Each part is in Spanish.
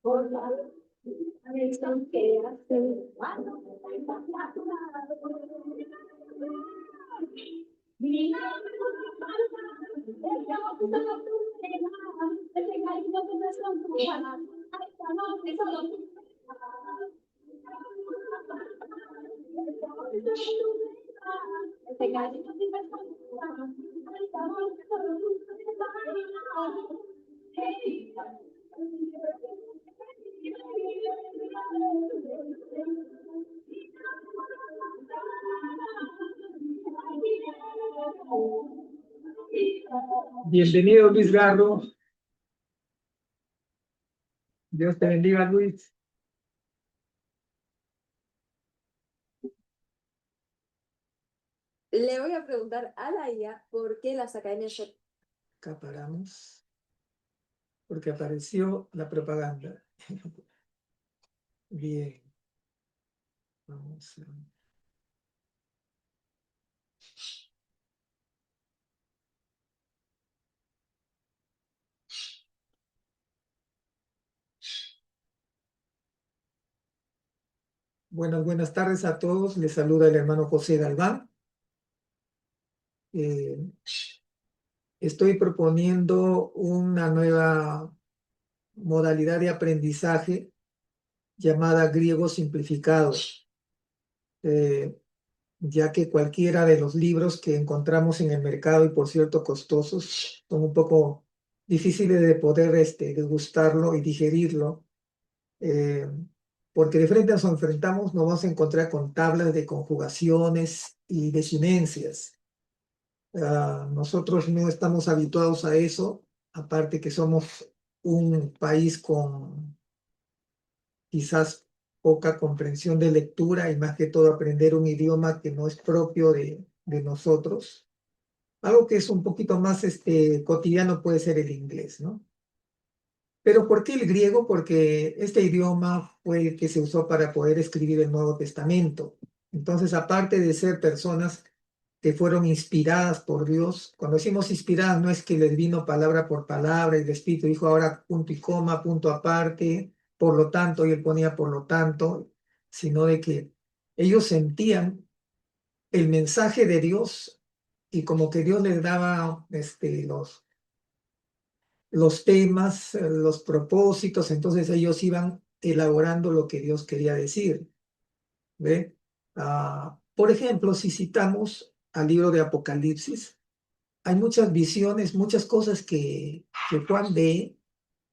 Por la lección que hace cuando Bienvenido, Luis Garro. Dios te bendiga, Luis. Le voy a preguntar a la IA por qué las academias... Acá paramos, porque apareció la propaganda. Bien. Vamos a... Buenas tardes a todos. Les saluda el hermano José Galván. Estoy proponiendo una nueva modalidad de aprendizaje llamada griego simplificado, ya que cualquiera de los libros que encontramos en el mercado, y por cierto costosos, son un poco difíciles de poder degustarlo y digerirlo, porque de frente nos enfrentamos, nos vamos a encontrar con tablas de conjugaciones y desinencias. Nosotros no estamos habituados a eso, aparte que somos un país con quizás poca comprensión de lectura y más que todo aprender un idioma que no es propio de nosotros. Algo que es un poquito más cotidiano puede ser el inglés, ¿no? Pero ¿por qué el griego? Porque este idioma fue el que se usó para poder escribir el Nuevo Testamento. Entonces, aparte de ser personas que fueron inspiradas por Dios, cuando decimos inspiradas no es que les vino palabra por palabra y el Espíritu dijo ahora punto y coma, punto aparte, por lo tanto, y él ponía por lo tanto, sino de que ellos sentían el mensaje de Dios y como que Dios les daba los temas, los propósitos, entonces ellos iban elaborando lo que Dios quería decir. ¿Ve? Por ejemplo, si citamos al libro de Apocalipsis, hay muchas visiones, muchas cosas que Juan ve,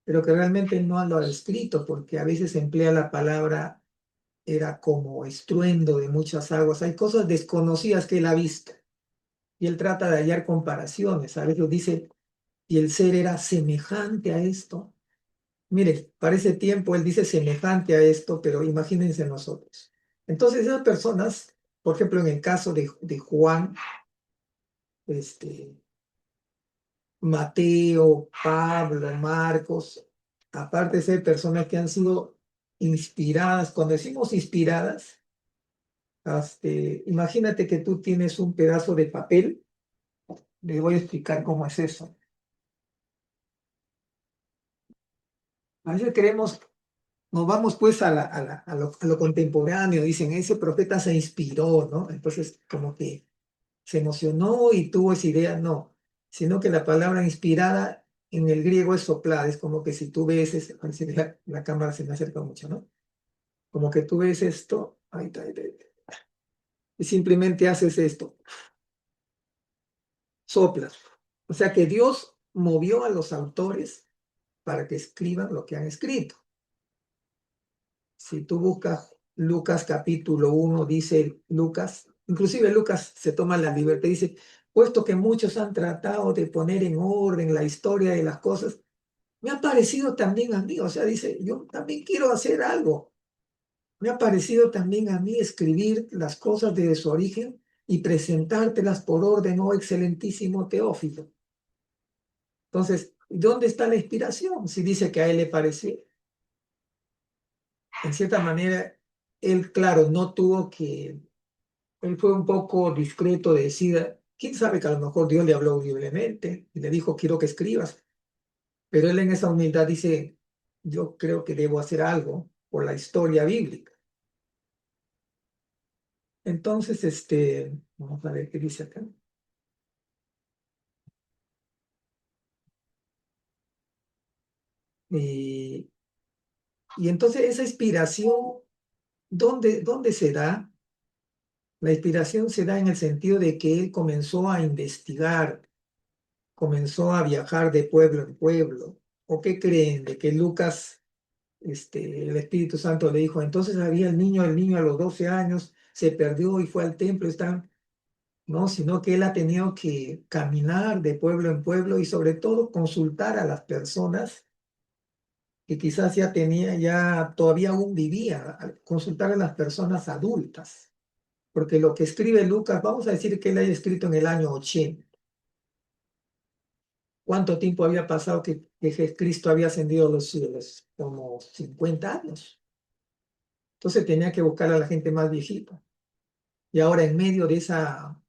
pero que realmente no lo ha escrito, porque a veces emplea la palabra, era como estruendo de muchas aguas. Hay cosas desconocidas que él ha visto y él trata de hallar comparaciones. A veces dice, y el ser era semejante a esto. Mire, para ese tiempo él dice semejante a esto, pero imagínense nosotros. Entonces esas personas, por ejemplo, en el caso de Juan, Mateo, Pablo, Marcos, aparte de ser personas que han sido inspiradas, cuando decimos inspiradas, imagínate que tú tienes un pedazo de papel, les voy a explicar cómo es eso. A veces queremos, nos vamos pues a lo contemporáneo, dicen, ese profeta se inspiró, ¿no? Entonces, como que se emocionó y tuvo esa idea, no, sino que la palabra inspirada en el griego es soplada, es como que si tú ves, parece que la cámara se me acerca mucho, ¿no? Como que tú ves esto, ahí está, y simplemente haces esto, soplas. O sea que Dios movió a los autores para que escriban lo que han escrito. Si tú buscas Lucas capítulo 1, dice Lucas, inclusive Lucas se toma la libertad, dice, puesto que muchos han tratado de poner en orden la historia de las cosas, me ha parecido también a mí, o sea, dice, yo también quiero hacer algo. Me ha parecido también a mí escribir las cosas desde su origen y presentártelas por orden, oh excelentísimo Teófilo. Entonces, ¿dónde está la inspiración? Si dice que a él le pareció. En cierta manera, él, claro, no tuvo que, él fue un poco discreto de decir, quién sabe que a lo mejor Dios le habló audiblemente y le dijo, quiero que escribas. Pero él en esa humildad dice, yo creo que debo hacer algo por la historia bíblica. Entonces, vamos a ver qué dice acá. Y, y entonces esa inspiración, ¿dónde se da? La inspiración se da en el sentido de que él comenzó a investigar, comenzó a viajar de pueblo en pueblo. ¿O qué creen? De que Lucas, el Espíritu Santo le dijo, entonces había el niño a los 12 años se perdió y fue al templo, no, sino que él ha tenido que caminar de pueblo en pueblo y sobre todo consultar a las personas que quizás ya todavía aún vivía, consultar a las personas adultas, porque lo que escribe Lucas, vamos a decir que él haya escrito en el año 80. ¿Cuánto tiempo había pasado que Cristo había ascendido a los cielos? Como 50 años. Entonces tenía que buscar a la gente más viejita. Y ahora en medio de esa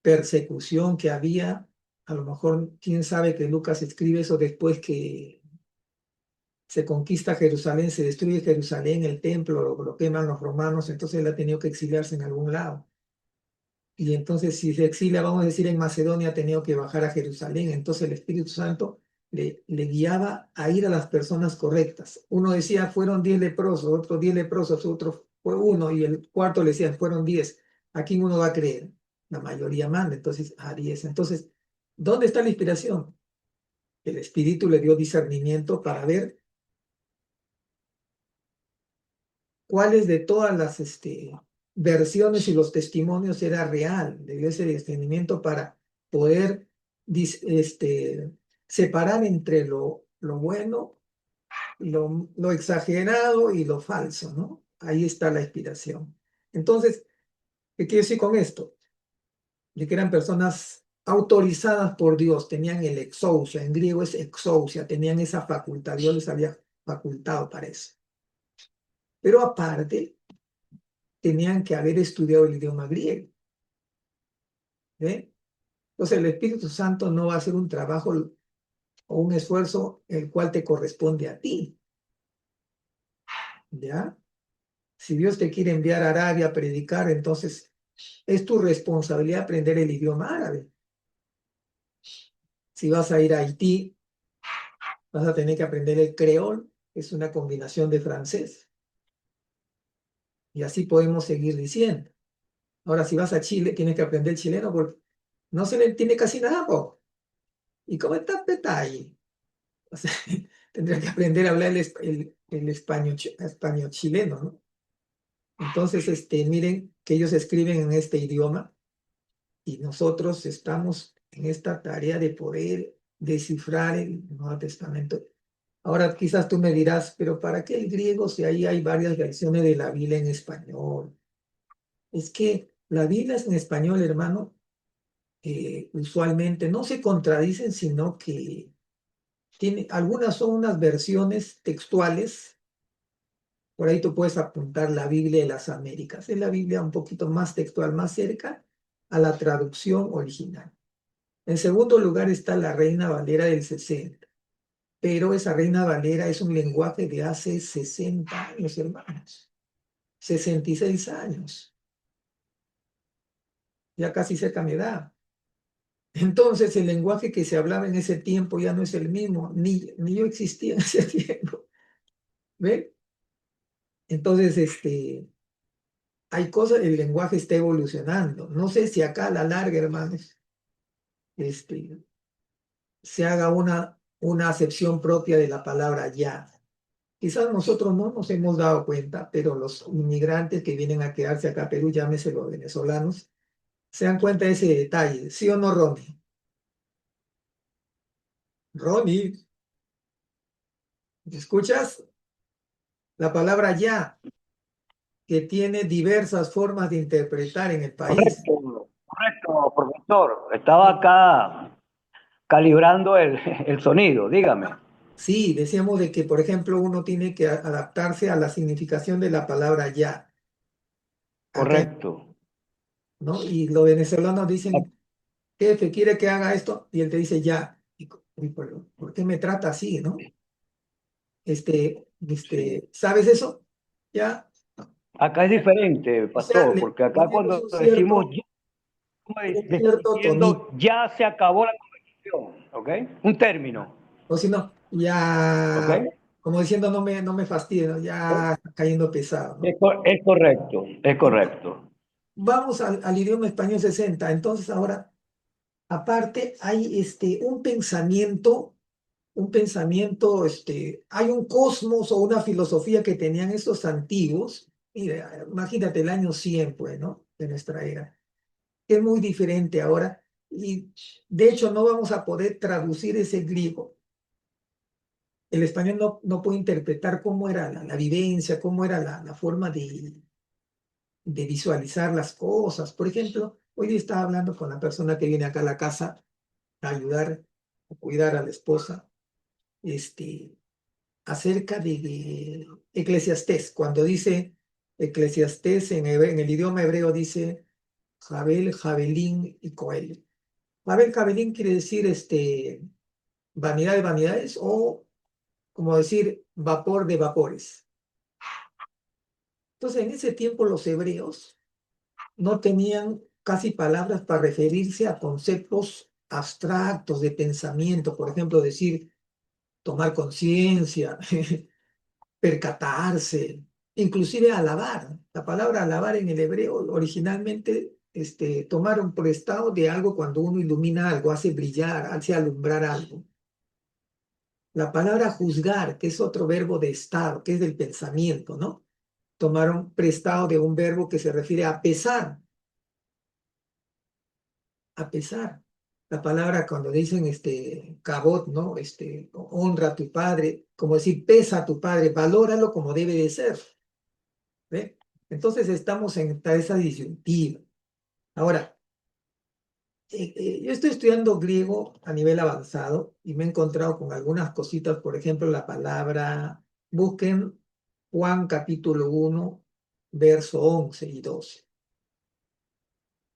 persecución que había, a lo mejor, quién sabe que Lucas escribe eso después que se conquista Jerusalén, se destruye Jerusalén, el templo, lo queman los romanos, entonces él ha tenido que exiliarse en algún lado. Y entonces si se exilia, vamos a decir, en Macedonia, ha tenido que bajar a Jerusalén, entonces el Espíritu Santo le guiaba a ir a las personas correctas. Uno decía, fueron 10 leprosos, otros 10 leprosos, otro fue uno, y el cuarto le decía, fueron 10. ¿A quién uno va a creer? La mayoría manda, entonces a 10. Entonces, ¿dónde está la inspiración? El Espíritu le dio discernimiento para ver cuáles de todas las versiones y los testimonios era real. Le dio ese discernimiento para poder separar entre lo bueno, lo exagerado y lo falso, ¿no? Ahí está la inspiración. Entonces, ¿qué quiero decir con esto? De que eran personas autorizadas por Dios, tenían el exousia, en griego es exousia, tenían esa facultad, Dios les había facultado para eso. Pero aparte, tenían que haber estudiado el idioma griego. ¿Ve? Entonces el Espíritu Santo no va a hacer un trabajo o un esfuerzo el cual te corresponde a ti. ¿Ya? Si Dios te quiere enviar a Arabia a predicar, entonces es tu responsabilidad aprender el idioma árabe. Si vas a ir a Haití, vas a tener que aprender el creol, que es una combinación de francés. Y así podemos seguir diciendo. Ahora, si vas a Chile, tienes que aprender chileno porque no se le entiende casi nada, po. ¿Y cómo está ahí? O sea, tendría que aprender a hablar el español chileno, ¿no? Entonces, miren que ellos escriben en este idioma y nosotros estamos en esta tarea de poder descifrar el Nuevo Testamento. Ahora quizás tú me dirás, pero ¿para qué el griego si ahí hay varias versiones de la Biblia en español? Es que la Biblia es en español, hermano, usualmente no se contradicen, sino que algunas son unas versiones textuales. Por ahí tú puedes apuntar la Biblia de las Américas. Es la Biblia un poquito más textual, más cerca a la traducción original. En segundo lugar está la Reina Valera del 60. Pero esa Reina Valera es un lenguaje de hace 60 años, hermanos. 66 años. Ya casi cerca mi edad. Entonces el lenguaje que se hablaba en ese tiempo ya no es el mismo. Ni yo existía en ese tiempo. ¿Ve? Entonces, hay cosas, el lenguaje está evolucionando. No sé si acá a la larga, hermanos, este, se haga una acepción propia de la palabra ya. Quizás nosotros no nos hemos dado cuenta, pero los inmigrantes que vienen a quedarse acá a Perú, llámese los venezolanos, se dan cuenta de ese detalle. ¿Sí o no, Ronnie? Ronnie, ¿me escuchas? La palabra ya, que tiene diversas formas de interpretar en el país. Correcto, profesor. Estaba acá calibrando el sonido, dígame. Sí, decíamos de que, por ejemplo, uno tiene que adaptarse a la significación de la palabra ya. Acá, Correcto. ¿no? Y los venezolanos dicen jefe, ¿quiere que haga esto? Y él te dice ya. ¿Por qué me trata así, no? Sí. ¿Sabes eso? Ya. Acá es diferente, O sea, pastor, le porque acá ponemos cuando decimos ya, un estamos cierto tonito, diciendo ya se acabó la conversación, ¿ok? Un término, o si no, ¿ok? ya, como diciendo, no me fastidies, ¿no? Ya está cayendo pesado, ¿no? Es correcto, es Entonces, correcto. vamos al idioma español 60. Entonces, ahora, aparte, hay un pensamiento, hay un cosmos o una filosofía que tenían estos antiguos. Mira, imagínate el año 100, pues, ¿no? De nuestra era. Es muy diferente ahora. Y de hecho, no vamos a poder traducir ese griego. El español no puede interpretar cómo era la vivencia, cómo era la forma de visualizar las cosas. Por ejemplo, hoy día estaba hablando con la persona que viene acá a la casa a ayudar, a cuidar a la esposa, este, acerca de Eclesiastés. Cuando dice Eclesiastés en el idioma hebreo dice Jabel, Jabelín y Coel. Jabel, Jabelín quiere decir vanidad de vanidades o como decir vapor de vapores. Entonces, en ese tiempo los hebreos no tenían casi palabras para referirse a conceptos abstractos de pensamiento, por ejemplo, decir tomar conciencia, percatarse, inclusive alabar. La palabra alabar en el hebreo originalmente tomaron prestado de algo cuando uno ilumina algo, hace brillar, hace alumbrar algo. La palabra juzgar, que es otro verbo de estado, que es del pensamiento, ¿no? Tomaron prestado de un verbo que se refiere a pesar, a pesar. La palabra cuando dicen cabot, ¿no? Honra a tu padre, como decir, pesa a tu padre, valóralo como debe de ser. ¿Ve? Entonces estamos en esa disyuntiva. Ahora, yo estoy estudiando griego a nivel avanzado y me he encontrado con algunas cositas, por ejemplo, la palabra, busquen Juan capítulo 1, verso 11 y 12.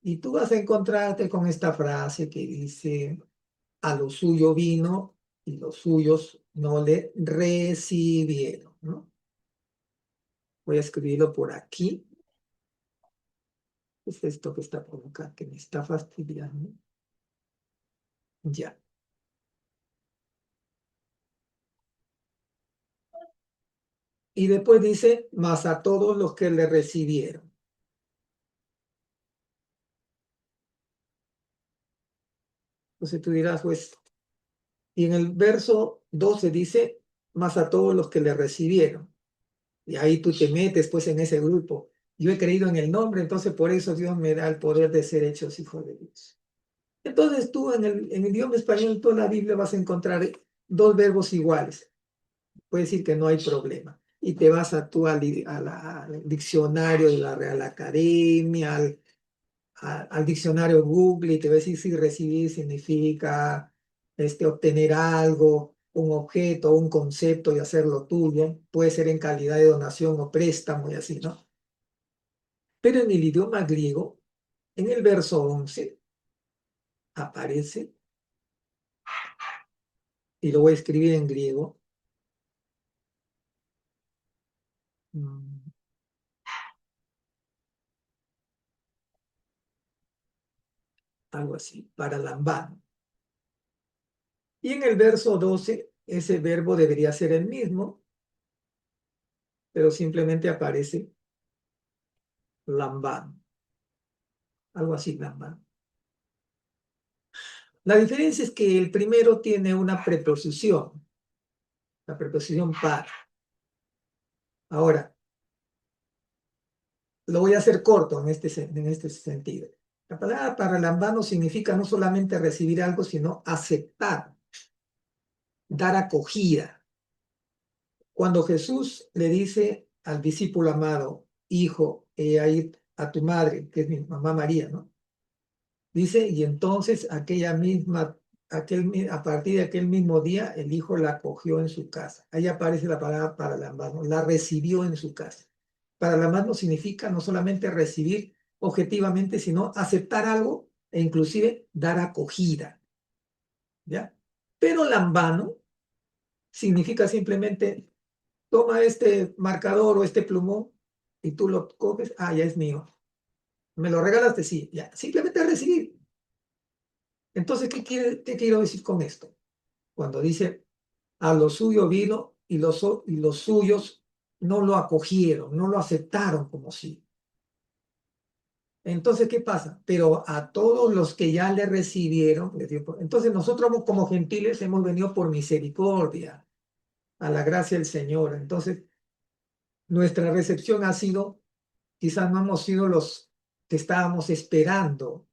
Y tú vas a encontrarte con esta frase que dice, a lo suyo vino y los suyos no le recibieron, ¿no? Voy a escribirlo por aquí. ¿Qué es esto que está por acá? Que me está fastidiando. Ya. Y después dice, más a todos los que le recibieron. Entonces tú dirás, pues, y en el verso 12 dice, más a todos los que le recibieron. Y ahí tú te metes pues en ese grupo. Yo he creído en el nombre, entonces por eso Dios me da el poder de ser hechos hijos de Dios. Entonces tú en el idioma español, toda la Biblia vas a encontrar dos verbos iguales. Puede decir que no hay problema. Y te vas a tú al diccionario de la Real Academia, al diccionario Google y te va a decir si recibir significa obtener algo, un objeto, un concepto y hacerlo tuyo. Puede ser en calidad de donación o préstamo y así, ¿no? Pero en el idioma griego, en el verso 11, aparece, y lo voy a escribir en griego, mm, algo así, para lambano. Y en el verso 12, ese verbo debería ser el mismo, pero simplemente aparece lambano. Algo así, lambano. La diferencia es que el primero tiene una preposición, la preposición para. Ahora, lo voy a hacer corto en este sentido. La palabra para lambano significa no solamente recibir algo, sino aceptar, dar acogida. Cuando Jesús le dice al discípulo amado, hijo, ahí a tu madre, que es mi mamá María, ¿no? Dice, y entonces a partir de aquel mismo día, el hijo la acogió en su casa. Ahí aparece la palabra para la mano, la recibió en su casa. Para la mano significa no solamente recibir objetivamente, sino aceptar algo e inclusive dar acogida, ¿ya? Pero lambano significa simplemente toma este marcador o este plumón y tú lo coges, ah, ya es mío. ¿Me lo regalaste? Sí, ya. Simplemente recibir. Entonces, qué quiero decir con esto? Cuando dice, a lo suyo vino y los suyos no lo acogieron, no lo aceptaron como sí. Entonces, ¿qué pasa? Pero a todos los que ya le recibieron, les dio entonces nosotros como gentiles hemos venido por misericordia, a la gracia del Señor. Entonces, nuestra recepción ha sido, quizás no hemos sido los que estábamos esperando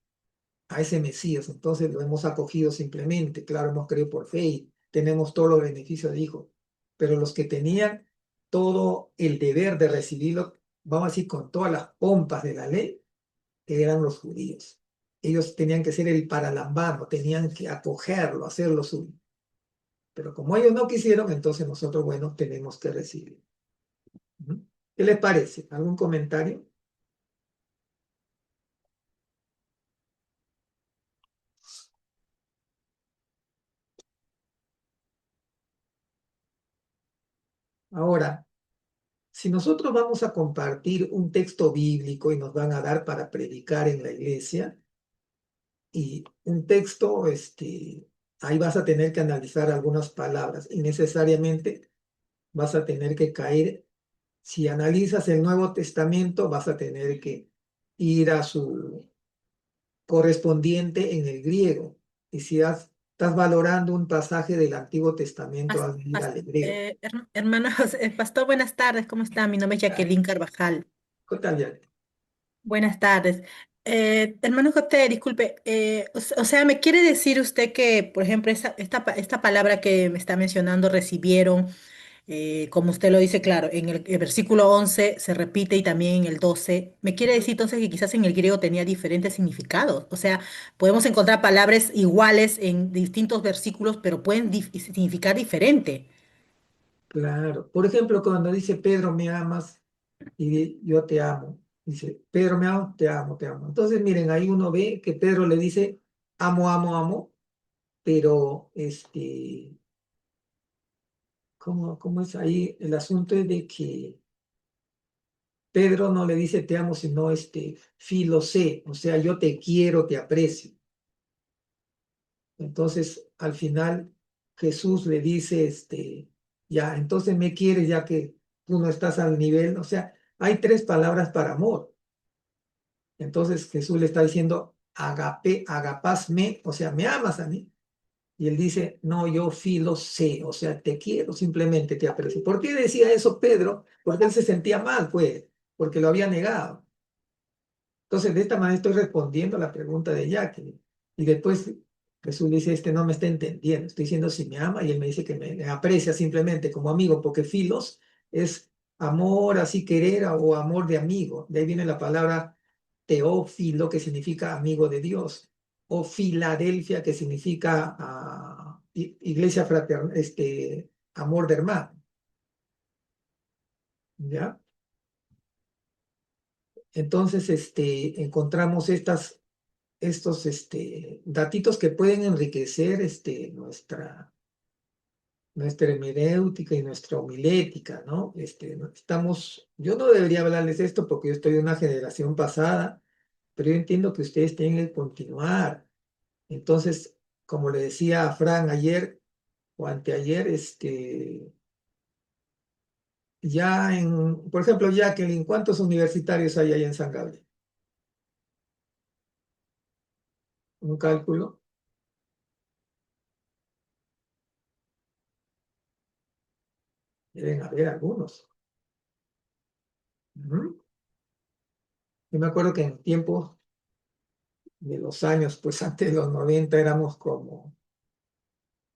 a ese Mesías, entonces lo hemos acogido simplemente, claro, hemos creído por fe y tenemos todos los beneficios de hijo, pero los que tenían todo el deber de recibirlo, vamos a decir, con todas las pompas de la ley, eran los judíos. Ellos tenían que ser el paralambano, tenían que acogerlo, hacerlo suyo. Pero como ellos no quisieron, entonces nosotros, bueno, tenemos que recibir. ¿Mm? ¿Qué les parece? ¿Algún comentario? Ahora, si nosotros vamos a compartir un texto bíblico y nos van a dar para predicar en la iglesia, y un texto, ahí vas a tener que analizar algunas palabras y necesariamente vas a tener que caer. Si analizas el Nuevo Testamento, vas a tener que ir a su correspondiente en el griego. Y si estás valorando un pasaje del Antiguo Testamento, vas a ir al hebreo. Hermano Pastor, buenas tardes, ¿cómo está? Mi nombre es Ah, Jacqueline Carvajal. ¿qué tal, ya? Buenas tardes. Hermano José, disculpe, o sea, ¿me quiere decir usted que, por ejemplo, esta palabra que me está mencionando, recibieron, como usted lo dice, claro, en el versículo 11 se repite y también en el 12, ¿me quiere decir entonces que quizás en el griego tenía diferentes significados? O sea, podemos encontrar palabras iguales en distintos versículos, pero pueden significar diferente. Claro. Por ejemplo, cuando dice Pedro, me amas y yo te amo. Dice, Pedro, me amo, te amo, te amo. Entonces, miren, ahí uno ve que Pedro le dice, amo, amo, amo, pero ¿cómo es ahí? El asunto es de que Pedro no le dice te amo, sino filosé, o sea, yo te quiero, te aprecio. Entonces, al final, Jesús le dice, ya, entonces me quieres ya que tú no estás al nivel, o sea, hay tres palabras para amor. Entonces Jesús le está diciendo, agape, agapasme, o sea, me amas a mí. Y él dice, no, yo filosé, o sea, te quiero, simplemente te aprecio. ¿Por qué decía eso Pedro? Porque él se sentía mal, pues, porque lo había negado. Entonces, de esta manera estoy respondiendo a la pregunta de Jacqueline. Y después Jesús dice, no me está entendiendo. Estoy diciendo si me ama y él me dice que me aprecia simplemente como amigo, porque filos es amor, así querer o amor de amigo. De ahí viene la palabra teófilo, que significa amigo de Dios, o Filadelfia, que significa iglesia fraterna, amor de hermano. ¿Ya? Entonces, encontramos estos datitos que pueden enriquecer nuestra hermenéutica y nuestra homilética, ¿no? Yo no debería hablarles esto porque yo estoy de una generación pasada, pero yo entiendo que ustedes tienen que continuar. Entonces, como le decía a Fran ayer o anteayer, por ejemplo, Jacqueline, ¿cuántos universitarios hay ahí en San Gabriel? Un cálculo, deben haber algunos. Ujú. Yo me acuerdo que en tiempos de los años, pues antes de los 90 éramos como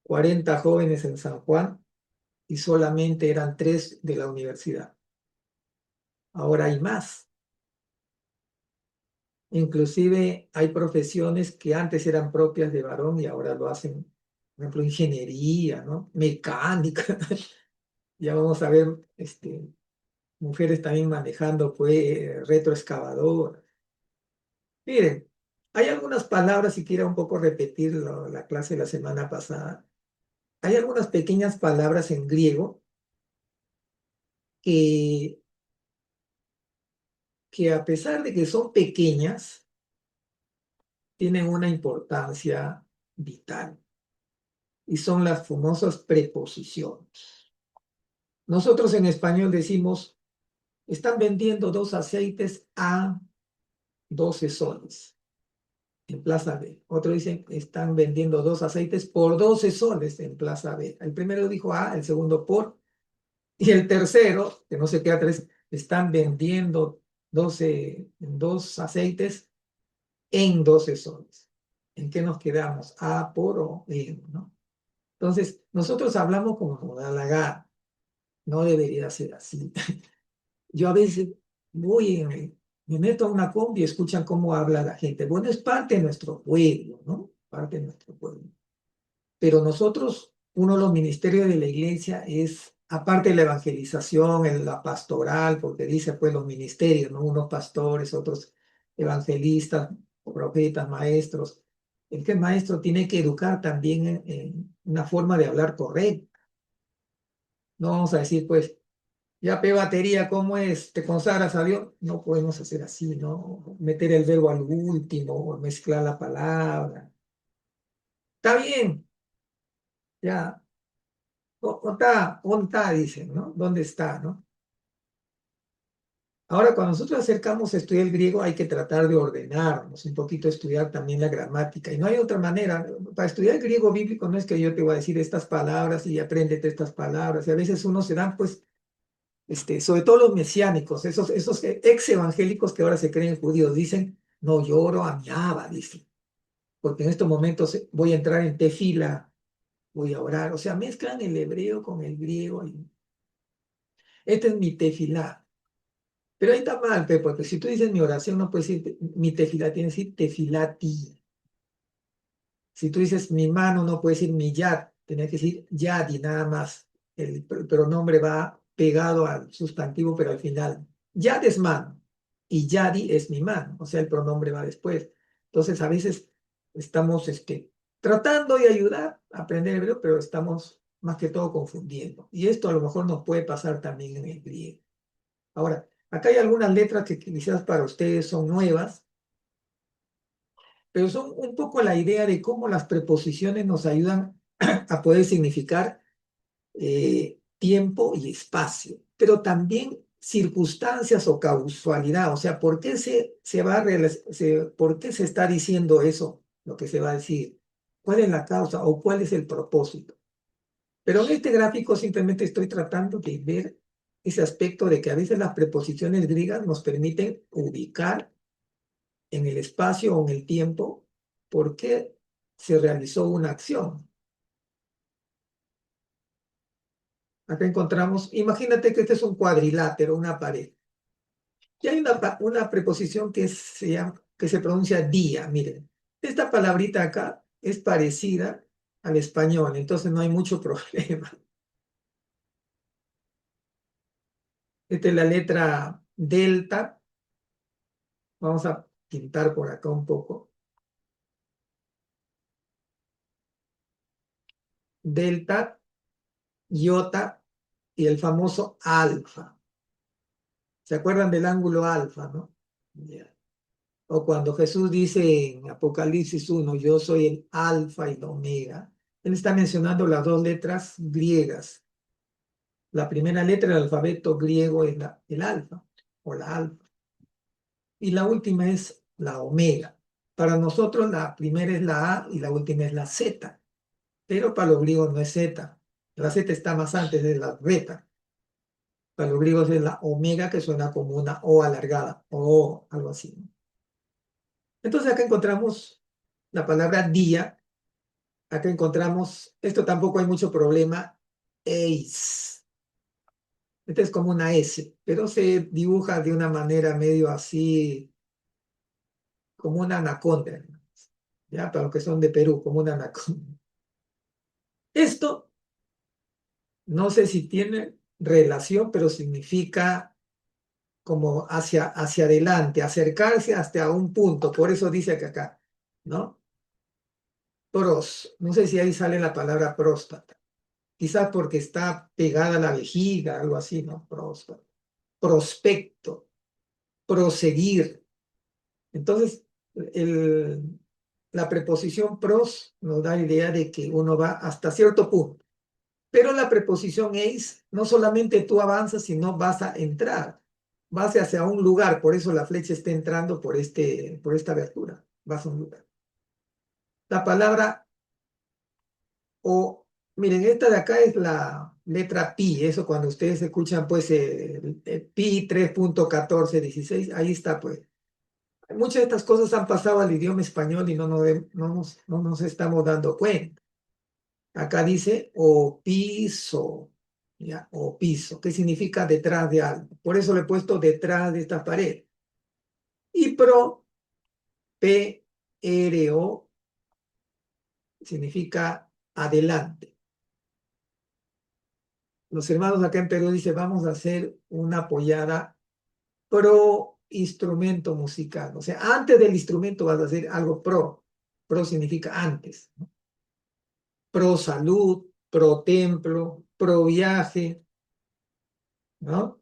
40 jóvenes en San Juan y solamente eran 3 de la universidad. Ahora hay más. Inclusive hay profesiones que antes eran propias de varón y ahora lo hacen, por ejemplo, ingeniería, ¿no? Mecánica. Ya vamos a ver mujeres también manejando pues retroexcavador. Miren, Hay algunas palabras, si quiera un poco repetir la clase de la semana pasada, hay algunas pequeñas palabras en griego que, que a pesar de que son pequeñas, tienen una importancia vital y son las famosas preposiciones. Nosotros en español decimos, están vendiendo 2 aceites a 12 soles en Plaza B. Otro dicen, están vendiendo 2 aceites por 12 soles en Plaza B. El primero dijo A, el segundo por, y el tercero, que no se queda tres, están vendiendo 2 aceites en 12 soles. ¿En qué nos quedamos? A por o en, ¿no? Entonces, nosotros hablamos como nos da la gana. No debería ser así. Yo a veces me meto a una combi y escuchan cómo habla la gente. Bueno, es parte de nuestro pueblo, ¿no? Parte de nuestro pueblo. Pero nosotros, uno de los ministerios de la iglesia es, aparte de la evangelización, la pastoral, porque dice pues los ministerios, ¿no? Unos pastores, otros evangelistas, profetas, maestros. El que es maestro tiene que educar también en una forma de hablar correcta. No vamos a decir, pues, ya pe batería, ¿cómo es? ¿Te consagras a Dios? No podemos hacer así, ¿no? Meter el verbo al último, o mezclar la palabra. Está bien, ya. ¿Dónde está? Dicen, ¿no? ¿Dónde está, no? Ahora, cuando nosotros acercamos a estudiar el griego, hay que tratar de ordenarnos, un poquito estudiar también la gramática. Y no hay otra manera. Para estudiar el griego bíblico no es que yo te voy a decir estas palabras y apréndete estas palabras. Y a veces uno se da, pues, sobre todo los mesiánicos, esos ex evangélicos que ahora se creen judíos, dicen, no, yo oro a mi Abba, dicen, porque en estos momentos voy a entrar en tefila, voy a orar. O sea, mezclan el hebreo con el griego. Este es mi tefilá. Pero ahí está mal, Pe, porque si tú dices mi oración, no puedes decir mi tefilá, tienes que decir tefilati. Si tú dices mi mano, no puedes decir mi yad, tenés que decir yadi, nada más. El pronombre va pegado al sustantivo, pero al final. Yad es mano y yadi es mi mano, o sea, el pronombre va después. Entonces, a veces estamos tratando de ayudar a aprender hebreo, pero estamos más que todo confundiendo. Y esto a lo mejor nos puede pasar también en el griego. Ahora, acá hay algunas letras que quizás para ustedes son nuevas, pero son un poco la idea de cómo las preposiciones nos ayudan a poder significar tiempo y espacio, pero también circunstancias o causalidad, o sea, ¿por qué por qué se está diciendo eso, lo que se va a decir? ¿Cuál es la causa o cuál es el propósito? Pero en este gráfico simplemente estoy tratando de ver ese aspecto de que a veces las preposiciones griegas nos permiten ubicar en el espacio o en el tiempo por qué se realizó una acción. Acá encontramos, imagínate que este es un cuadrilátero, una pared. Y hay una preposición que se pronuncia día, miren. Esta palabrita acá es parecida al español, entonces no hay mucho problema. Esta es la letra delta. Vamos a pintar por acá un poco. Delta, iota y el famoso alfa. ¿Se acuerdan del ángulo alfa, no? Ya. O cuando Jesús dice en Apocalipsis 1, yo soy el alfa y la omega, él está mencionando las dos letras griegas. La primera letra del alfabeto griego es el alfa o la alfa. Y la última es la omega. Para nosotros la primera es la A y la última es la Z. Pero para los griegos no es Z. La Z está más antes de la beta. Para los griegos es la omega, que suena como una O alargada, o algo así, ¿no? Entonces acá encontramos la palabra día. Acá encontramos, esto tampoco hay mucho problema, eis. Esta es como una S, pero se dibuja de una manera medio así, como una anaconda, ¿ya? Para los que son de Perú, como una anaconda. Esto, no sé si tiene relación, pero significa como hacia adelante, acercarse hasta un punto. Por eso dice que acá, ¿no? Pros, no sé si ahí sale la palabra próstata. Quizás porque está pegada a la vejiga, algo así, ¿no? Próstata. Prospecto, proseguir. Entonces, la preposición pros nos da la idea de que uno va hasta cierto punto. Pero la preposición eis, no solamente tú avanzas, sino vas a entrar. Vas hacia un lugar, por eso la flecha está entrando por esta abertura. Vas a un lugar. La palabra o, miren, esta de acá es la letra pi, eso cuando ustedes escuchan pues pi 3.1416, ahí está pues. Muchas de estas cosas han pasado al idioma español y no nos estamos dando cuenta. Acá dice o piso, ¿ya? O piso, que significa detrás de algo. Por eso le he puesto detrás de esta pared. Y pro, P-R-O, significa adelante. Los hermanos acá en Perú dicen, vamos a hacer una pollada pro instrumento musical. O sea, antes del instrumento vas a hacer algo pro. Pro significa antes, ¿no? Pro salud, pro templo, pro viaje, ¿no?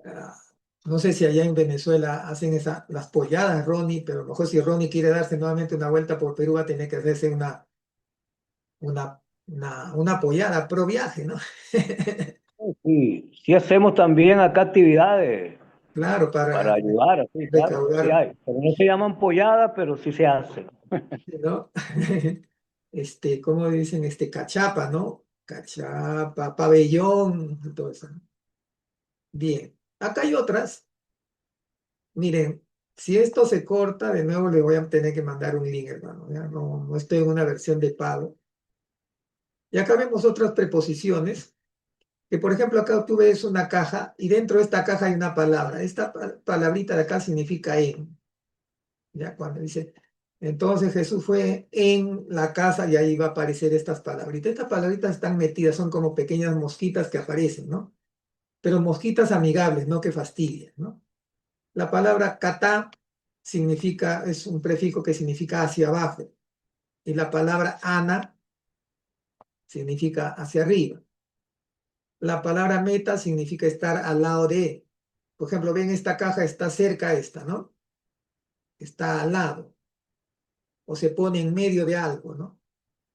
Ah, no sé si allá en Venezuela hacen las polladas, Ronnie, pero a lo mejor si Ronnie quiere darse nuevamente una vuelta por Perú va a tener que hacerse una pollada pro viaje, ¿no? Sí, sí hacemos también acá actividades Claro, para para ayudar, sí, claro, sí recaudar, hay. Pero no se llaman polladas, pero sí se hacen. ¿no? ¿Cómo dicen? Cachapa, ¿no? Cachapa, pabellón, y todo eso. Bien, acá hay otras. Miren, si esto se corta, de nuevo le voy a tener que mandar un link, hermano. Ya no estoy en una versión de pago. Y acá vemos otras preposiciones, que por ejemplo acá tú ves una caja y dentro de esta caja hay una palabra. Esta palabrita de acá significa en. Ya cuando dice, entonces Jesús fue en la casa y ahí va a aparecer estas palabritas. Estas palabritas están metidas, son como pequeñas mosquitas que aparecen, ¿no? Pero mosquitas amigables, no que fastidian, ¿no? La palabra katá es un prefijo que significa hacia abajo. Y la palabra ana significa hacia arriba. La palabra meta significa estar al lado de. Por ejemplo, ven esta caja, está cerca esta, ¿no? Está al lado. O se pone en medio de algo, ¿no?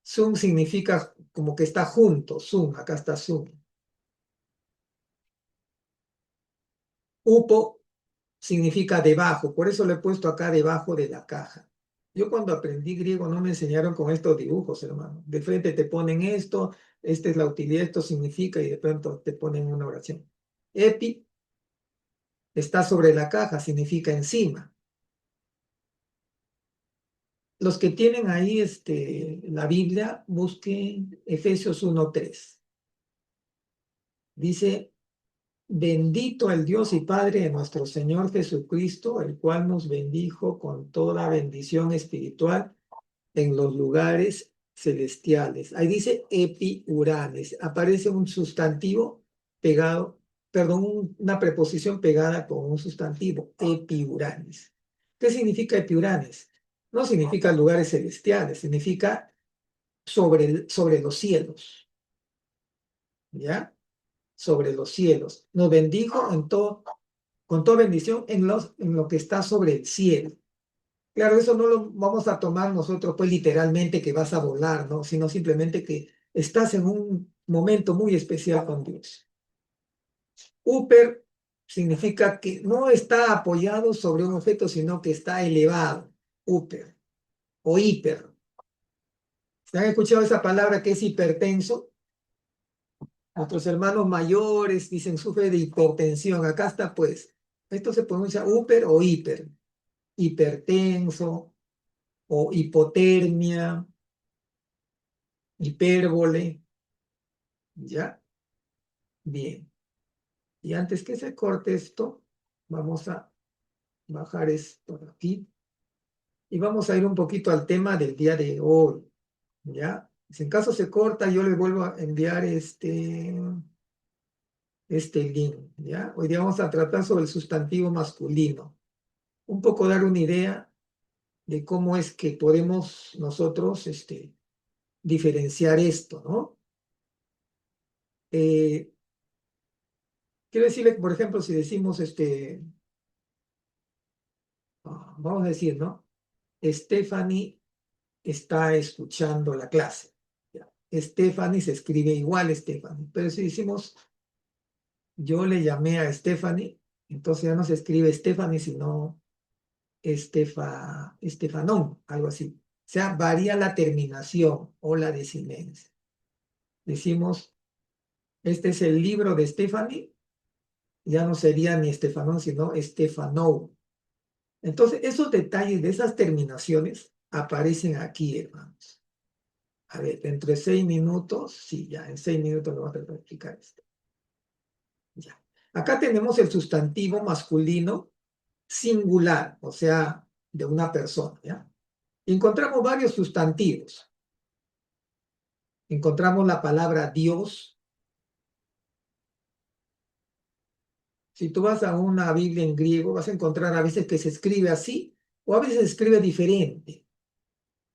Zoom significa como que está junto, Zoom, acá está Zoom. Upo significa debajo, por eso lo he puesto acá debajo de la caja. Yo cuando aprendí griego no me enseñaron con estos dibujos, hermano. De frente te ponen esto, esta es la utilidad, esto significa, y de pronto te ponen una oración. Epi está sobre la caja, significa encima. Los que tienen ahí la Biblia, busquen Efesios 1:3. Dice, bendito el Dios y Padre de nuestro Señor Jesucristo, el cual nos bendijo con toda bendición espiritual en los lugares celestiales. Ahí dice epiuranes. Aparece un sustantivo pegado, perdón, una preposición pegada con un sustantivo, epiuranes. ¿Qué significa epiuranes? No significa lugares celestiales, significa sobre los cielos. ¿Ya? Sobre los cielos. Nos bendijo con toda bendición en lo que está sobre el cielo. Claro, eso no lo vamos a tomar nosotros pues literalmente que vas a volar, ¿no? Sino simplemente que estás en un momento muy especial con Dios. Upper significa que no está apoyado sobre un objeto, sino que está elevado. Upper o hiper. ¿Se han escuchado esa palabra que es hipertenso? Nuestros hermanos mayores dicen sufre de hipertensión. Acá está pues. Esto se pronuncia upper o hiper. Hipertenso o hipotermia, hipérbole. ¿Ya? Bien. Y antes que se corte esto, vamos a bajar esto de aquí. Y vamos a ir un poquito al tema del día de hoy. ¿Ya? Si en caso se corta, yo les vuelvo a enviar este link, ¿ya? Hoy día vamos a tratar sobre el sustantivo masculino. Un poco dar una idea de cómo es que podemos nosotros diferenciar esto, ¿no? Quiero decirle, por ejemplo, si decimos, vamos a decir, ¿no? Stephanie está escuchando la clase. Ya. Stephanie se escribe igual Stephanie, pero si decimos, yo le llamé a Stephanie, entonces ya no se escribe Stephanie, sino Estefanón, algo así. O sea, varía la terminación o la desinencia. Decimos, este es el libro de Stephanie, ya no sería ni Estefanón, sino Estefanou. Entonces, esos detalles de esas terminaciones aparecen aquí, hermanos. A ver, dentro de 6 minutos, sí, ya en 6 minutos lo voy a tratar de explicar esto. Ya. Acá tenemos el sustantivo masculino singular, o sea, de una persona, ¿ya? Encontramos varios sustantivos. Encontramos la palabra Dios. Si tú vas a una Biblia en griego, vas a encontrar a veces que se escribe así o a veces se escribe diferente.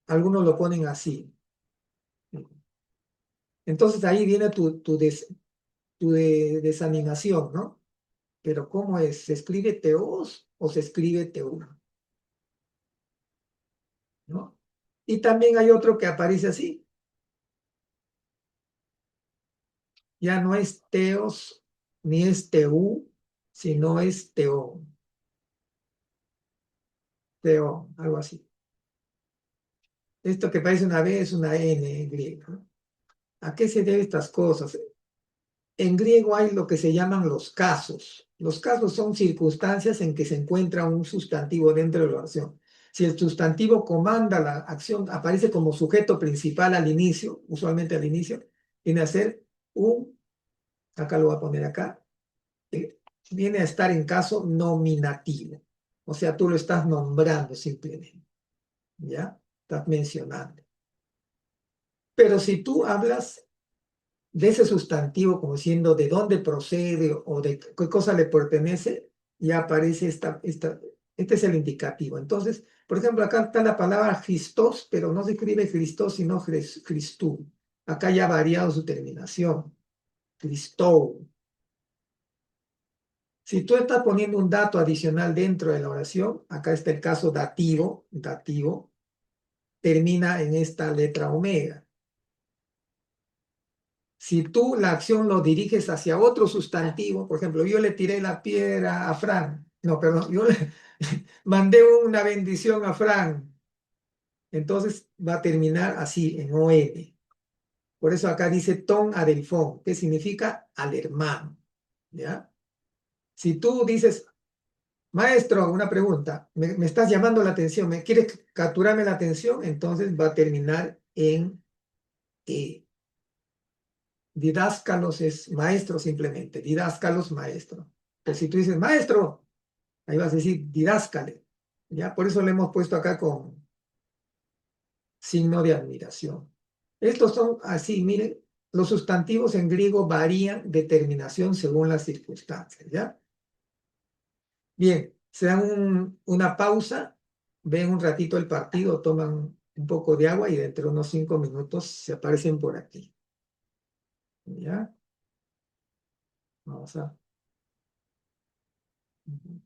Algunos lo ponen así. Entonces ahí viene tu desanimación, ¿no? Pero ¿cómo es? ¿Se escribe teos o se escribe teu? ¿No? Y también hay otro que aparece así. Ya no es teos ni es teu, sino es teón. Teón, algo así. Esto que parece una B es una N en griego, ¿no? ¿A qué se deben estas cosas? En griego hay lo que se llaman los casos. Los casos son circunstancias en que se encuentra un sustantivo dentro de la oración. Si el sustantivo comanda la acción, aparece como sujeto principal al inicio, usualmente al inicio, viene a ser acá lo voy a poner acá, viene a estar en caso nominativo. O sea, tú lo estás nombrando simplemente, ¿ya? Estás mencionando. Pero si tú hablas de ese sustantivo como siendo de dónde procede o de qué cosa le pertenece, ya aparece este es el indicativo. Entonces, por ejemplo, acá está la palabra Christos, pero no se escribe Christos, sino Christú. Acá ya ha variado su terminación. Christou. Si tú estás poniendo un dato adicional dentro de la oración, acá está el caso dativo, termina en esta letra omega. Si tú la acción lo diriges hacia otro sustantivo, por ejemplo, yo le tiré la piedra a Fran, no, perdón, yo le mandé una bendición a Fran, entonces va a terminar así, en ON. Por eso acá dice ton adelfón, que significa al hermano, ¿ya? Si tú dices, maestro, una pregunta, me estás llamando la atención, ¿me quieres capturarme la atención? Entonces va a terminar en E. Didáscalos es maestro simplemente, didáscalos maestro. Pero si tú dices maestro, ahí vas a decir didáscale. ¿Ya? Por eso le hemos puesto acá con signo de admiración. Estos son así, miren, los sustantivos en griego varían de terminación según las circunstancias, ¿ya? Bien, se dan una pausa, ven un ratito el partido, toman un poco de agua y dentro de unos 5 minutos se aparecen por aquí. ¿Ya? Vamos a... Ujú.